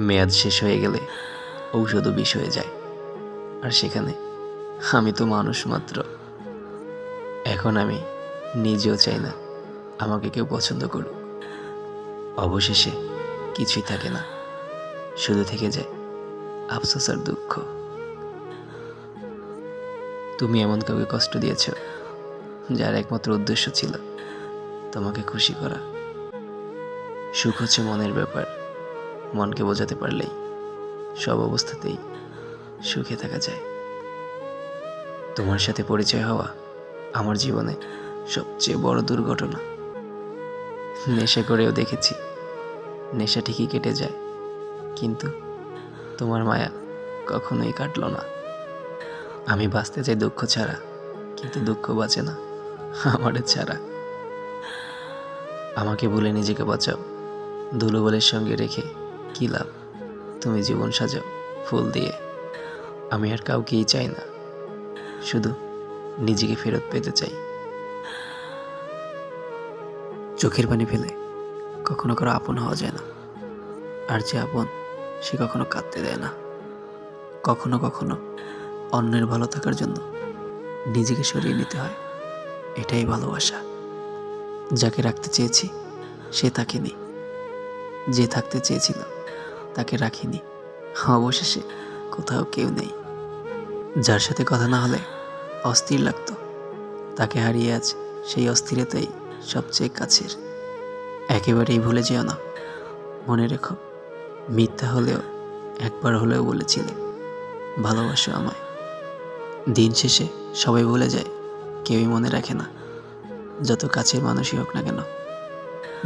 মেয়াদ শেষ হয়ে গেলে ঔষধও বিষ হয়ে যায়। আর সেখানে আমি তো মানুষ মাত্র। এখন আমি নিজেও চাই না আমাকে কেউ পছন্দ করুক। অবশেষে কিছুই থাকে না, শুধু থেকে যায় আফসোস আর দুঃখ। তুমি এমন কাউকে কষ্ট দিয়েছ যার একমাত্র উদ্দেশ্য ছিল তোমাকে খুশি করা। সুখ হচ্ছে মনের ব্যাপার, মনকে বোঝাতে পারলেই সব অবস্থাতেই সুখে থাকা যায়। তোমার সাথে পরিচয় হওয়া আমার জীবনে সবচেয়ে বড় দুর্ঘটনা। নেশা করেও দেখেছি নেশা ঠিকই কেটে যায়, কিন্তু তোমার মায়া কখনোই কাটলো না। আমি বাঁচতে চাই দুঃখ ছাড়া, কিন্তু দুঃখ বাঁচে না আমারে ছাড়া। আমাকে ভুলে নিজেকে বাঁচাও, ধুলোবালির সঙ্গে রেখে কী লাভ? তুমি জীবন সাজাও ফুল দিয়ে। আমি আর কাউকেই চাই না, শুধু নিজেকে ফেরত পেতে চাই। চোখের পানি ফেলে কখনো কারো আপন হওয়া যায় না, আর যে আপন সে কখনো কাঁদতে দেয় না। কখনো কখনো অন্যের ভালো থাকার জন্য নিজেকে সরিয়ে নিতে হয়, এটাই ভালোবাসা। যাকে রাখতে চেয়েছি সে থাকেনি, যে থাকতে চেয়েছিল তাকে রাখিনি। অবশেষে কোথাও কেউ নেই। যার সাথে কথা না হলে অস্থির লাগতো, তাকে হারিয়ে আজ সেই অস্থিরতাই সবচেয়ে কাছের। একেবারেই ভুলে যেও না, মনে রেখো মিথ্যা হলেও একবার হলেও বলেছিলে ভালোবাসো আমায়। দিন শেষে সবাই ভুলে যায়, কেউই মনে রাখে না, যত কাছের মানুষই হোক না কেন।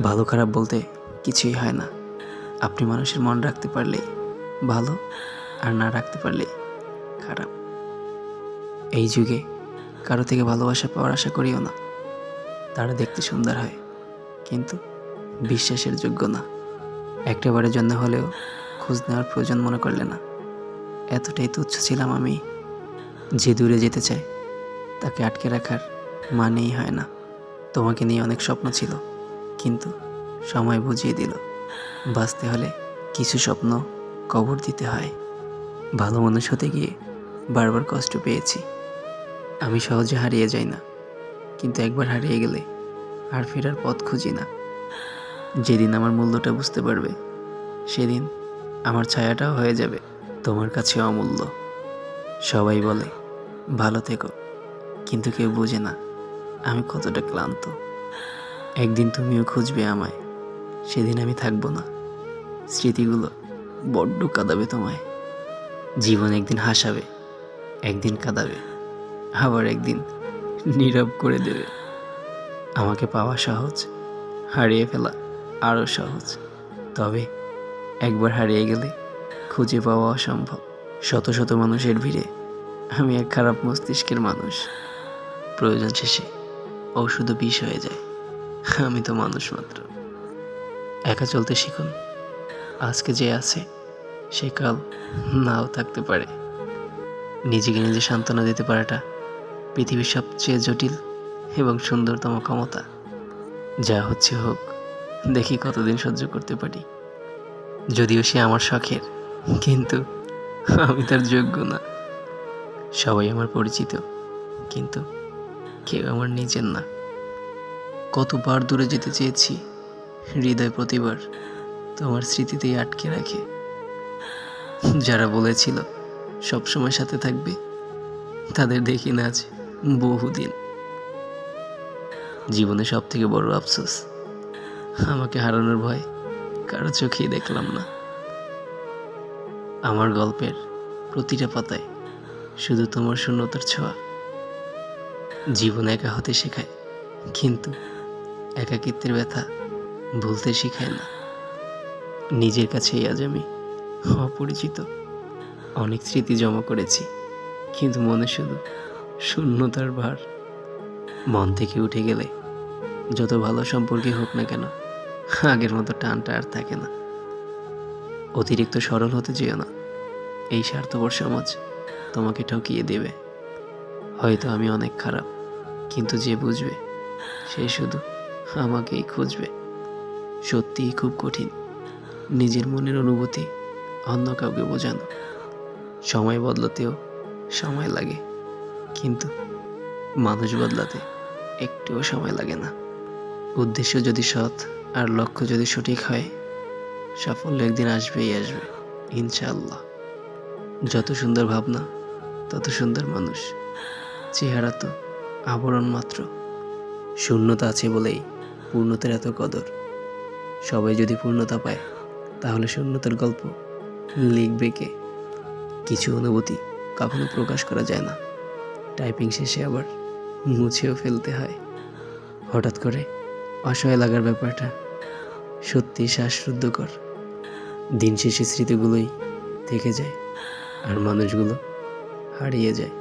ভালো খারাপ বলতে কিছুই হয় না, আপনি মানুষের মন রাখতে পারলেই ভালো, আর না রাখতে পারলেই খারাপ। এই যুগে কারো থেকে ভালোবাসা পাওয়ার আশা করিও না। তারা দেখতে সুন্দর হয়, কিন্তু বিশ্বাসের যোগ্য না। একটাবারের জন্য হলেও খোঁজ নেওয়ার প্রয়োজন মনে করলে না। এতটাই তুচ্ছ ছিলাম আমি। যে দূরে যেতে চায় তাকে আটকে রাখার মানেই হয় না। তোমাকে নিয়ে অনেক স্বপ্ন ছিল, কিন্তু সময় বুঝিয়ে দিল বাঁচতে হলে কিছু স্বপ্ন কবর দিতে হয়। ভালো মানুষ হতে গিয়ে বারবার কষ্ট পেয়েছি। আমি সহজে হারিয়ে যাই না, কিন্তু একবার হারিয়ে গেলে আর ফেরার পথ খুঁজি না। যেদিন আমার মূল্যটা বুঝতে পারবে, সেদিন আমার ছায়াটাও হয়ে যাবে তোমার কাছে অমূল্য। সবাই বলে ভালো থেকো, কিন্তু কেউ বোঝে না আমি কতটা ক্লান্ত। একদিন তুমিও খুঁজবে আমায়, সেদিন আমি থাকবো না। স্মৃতিগুলো বড্ড কাঁদাবে তোমায়। জীবন একদিন হাসাবে, একদিন কাঁদাবে, আবার একদিন নীরব করে দেবে। আমাকে পাওয়া সহজ, হারিয়ে ফেলা আরও সহজ। তবে একবার হারিয়ে গেলে খুঁজে পাওয়া অসম্ভব। শত শত মানুষের ভিড়ে আমি এক খারাপ মস্তিষ্কের মানুষ। প্রয়োজন শেষে ঔষধও বিষ হয়ে যায়। আমি তো মানুষ মাত্র। একা চলতে শিখুন, আজকে যে আছে সে কাল নাও থাকতে পারে। নিজেকে নিজে সান্ত্বনা দিতে পারাটা পৃথিবীর সবচেয়ে জটিল এবং সুন্দরতম ক্ষমতা। যা হচ্ছে হোক, দেখি কতদিন সহ্য করতে পারি। যদিও সে আমার শখের, কিন্তু আমি তার যোগ্য না। সবাই আমার পরিচিত, কিন্তু কেউ আমার নিজের না। কতবার দূরে যেতে চেয়েছি, হৃদয় প্রতিবার তোমার স্মৃতিতেই আটকে রাখে। যারা বলেছিল সবসময় সাথে থাকবে, তাদের দেখি না আজ বহুদিন। জীবনে সব থেকে বড় আফসোস, আমাকে হারানোর ভয় কারো চোখেই দেখলাম না। আমার গল্পের প্রতিটা পাতায় শুধু তোমার শূন্যতার ছোঁয়া। জীবন একা হতে শেখায়, কিন্তু একাকিত্বের ব্যথা ভুলতে শেখায় না। নিজের কাছেই আজ আমি অপরিচিত। অনেক স্মৃতি জমা করেছি, কিন্তু মনে শুধু শূন্যতার ভার। মন থেকে উঠে গেলে যত ভালো সম্পর্কে হোক না কেন, আগের মতো টানটা আর থাকে না। অতিরিক্ত সরল হতে যেও না, এই স্বার্থপর সমাজ তোমাকে ঠকিয়ে দেবে। হয়তো আমি অনেক খারাপ, কিন্তু যে বুঝবে সে শুধু আমাকেই খুঁজবে। সত্যিই খুব কঠিন নিজের মনের অনুভূতি অন্য কাউকে বোঝানো। সময় বদলাতেও সময় লাগে, কিন্তু মানুষ বদলাতে একটুও সময় লাগে না। উদ্দেশ্য যদি সৎ আর লক্ষ্য যদি সঠিক হয়, সাফল্য একদিন আসবেই আসবে, ইনশাআল্লাহ। যত সুন্দর ভাবনা তত সুন্দর মানুষ। চেহারা তো আবরণ মাত্র। শূন্যতা আছে বলেই পূর্ণতার এত কদর। সবাই যদি পূর্ণতা পায়, তাহলে শূন্যতার গল্প লিখবে কে? কিছু অনুভূতি কখনো প্রকাশ করা যায় না, টাইপিং শেষে আবার মুছেও ফেলতে হয়। হঠাৎ করে অসহায় লাগার ব্যাপারটা সত্যি শ্বাসরুদ্ধকর। দিন শেষে স্মৃতিগুলোই থেকে যায়, আর মানুষগুলো হারিয়ে যায়।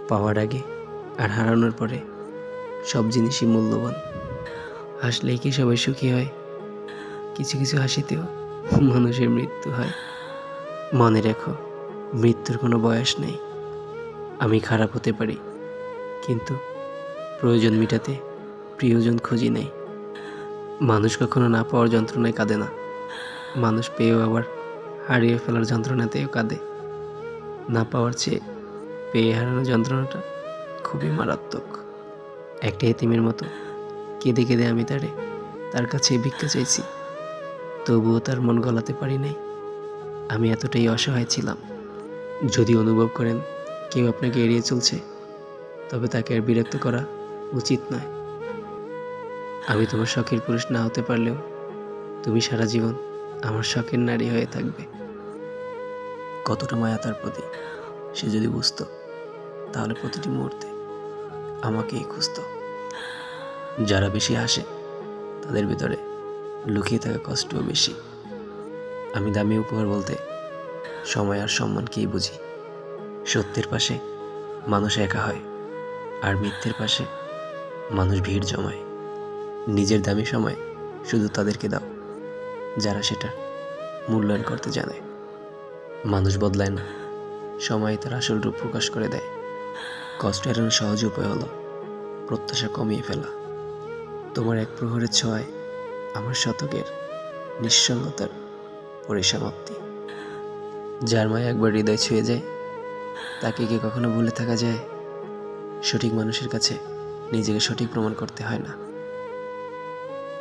পাওয়ার আগে আর হারানোর পরে সব জিনিসই মূল্যবান। হাসলেই কি সবাই সুখী হয়? কিছু কিছু হাসিতেও মানুষের মৃত্যু হয়। মনে রেখো, মৃত্যুর কোনো বয়স নেই। আমি খারাপ হতে পারি, কিন্তু প্রয়োজন মেটাতে প্রিয়জন খুঁজি নেই। মানুষ কখনো না পাওয়ার যন্ত্রণায় কাঁদে না, মানুষ পেয়েও আবার হারিয়ে ফেলার যন্ত্রণাতেও কাঁদে। না পাওয়ার চেয়ে পেয়ে হারানোর যন্ত্রণাটা খুবই মারাত্মক। একটা এতিমের মতো কেঁদে কেঁদে আমি তার কাছে ভিক্ষা চাইছি, তবুও তার মন গলাতে পারি নাই। আমি এতটাই অসহায় ছিলাম। যদি অনুভব করেন কেউ আপনাকে এড়িয়ে চলছে, তবে তাকে আর বিরক্ত করা উচিত নয়। আমি তোমার শখের পুরুষ না হতে পারলেও তুমি সারা জীবন আমার শখের নারী হয়ে থাকবে। কতটা মায়া তার প্রতি সে যদি বুঝতো, তাহলে প্রতিটি মুহূর্তে আমাকেই খুঁজতো। যারা বেশি হাসে, তাদের ভিতরে লুকিয়ে থাকা কষ্টও বেশি। আমি দামি উপহার বলতে সময় আর সম্মানকেই বুঝি। সত্যের পাশে মানুষ একা হয়, আর মিথ্যের পাশে মানুষ ভিড় জমায়। নিজের দামি সময় শুধু তাদেরকে দাও যারা সেটা মূল্যায়ন করতে জানে। মানুষ বদলায় না, সময় তার আসল রূপ প্রকাশ করে দেয়। কষ্ট এড়ানোর সহজ উপায় হলো প্রত্যাশা কমিয়ে ফেলা। তোমার এক প্রহরের ছোঁয়ায় আমার শতকের নিঃসঙ্গতার পরিসমাপ্তি। যার মায়া একবার হৃদয় ছুঁয়ে যায়, তাকে কি কখনো ভুলে থাকা যায়? সঠিক মানুষের কাছে নিজেকে সঠিক প্রমাণ করতে হয় না।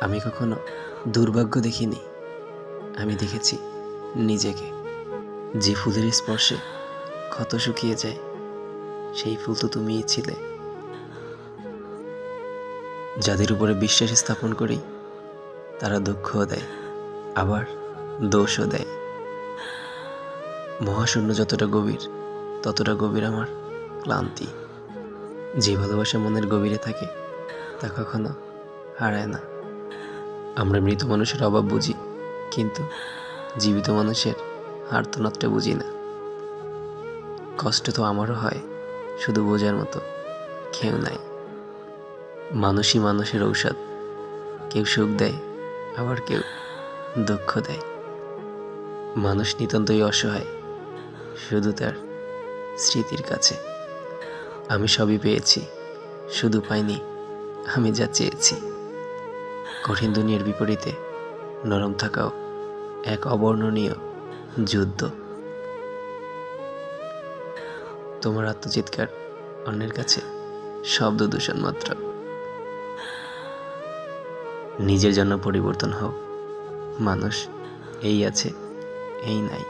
আমি কখনো দুর্ভাগ্য দেখিনি, আমি দেখেছি নিজেকে। যে ফুলের স্পর্শে ক্ষত শুকিয়ে যায়, সেই ফুল তো তুমিই ছিলে। যাদের উপরে বিশ্বাস স্থাপন করি, তারা দুঃখও দেয়, আবার দোষও দেয়। মহাশূন্য যতটা গভীর, ততটা গভীর আমার ক্লান্তি। যে ভালোবাসা মনের গভীরে থাকে, তা কখনো হারায় না। আমরা মৃত মানুষের অভাব বুঝি, কিন্তু জীবিত মানুষের আর্তনাদটা বুঝি না। কষ্ট তো আমারও হয়, শুধু বোঝার মতো কেউ নাই। মানুষই মানুষের ঔষধ। কেউ সুখ দেয়, আবার কেউ দুঃখ দেয়। মানুষ নিতান্তই অসহায়, শুধু তার স্মৃতির কাছে। আমি সবই পেয়েছি, শুধু পাইনি আমি যা চেয়েছি। কঠিন দুনিয়ার বিপরীতে নরম থাকাও এক অবর্ণনীয় যুদ্ধ। তোমার আত্মচিৎকার অন্যের কাছে শব্দ দূষণ মাত্র। নিজের জন্য পরিবর্তন হোক। মানুষ এই আছে, এই নাই।